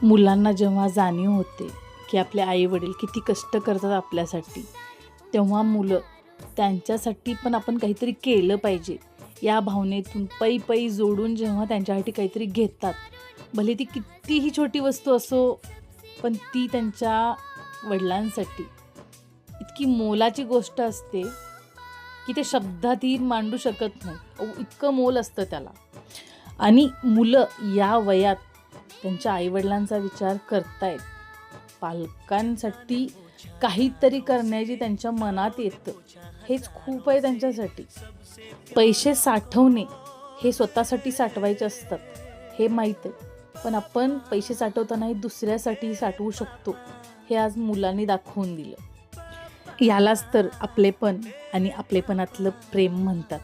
मुलांना जेव्हा जाणीव होते की आपले आईवडील किती कष्ट करतात आपल्यासाठी, तेव्हा मुलं त्यांच्यासाठी पण आपण काहीतरी केलं पाहिजे या भावनेतून पै पै जोडून जेव्हा त्यांच्यासाठी काहीतरी घेतात, भले ती कितीही छोटी वस्तू असो, पण ती त्यांच्या वडिलांसाठी इतकी मोलाची गोष्ट असते की ते शब्दातही मांडू शकत नाही. इतकं मोल असतं त्याला. आणि मुलं या वयात त्यांच्या आईवडिलांचा विचार करतायत, पालकांसाठी काहीतरी करण्याची त्यांच्या मनात येतं, हेच खूप आहे त्यांच्यासाठी. पैसे साठवणे हे स्वतःसाठी साठवायचे असतात हे माहीत आहे, पण आपण पैसे साठवताना हे दुसऱ्यासाठी साठवू शकतो हे आज मुलांनी दाखवून दिलं. यालाच तर आपलेपण आणि आपलेपणातलं प्रेम म्हणतात.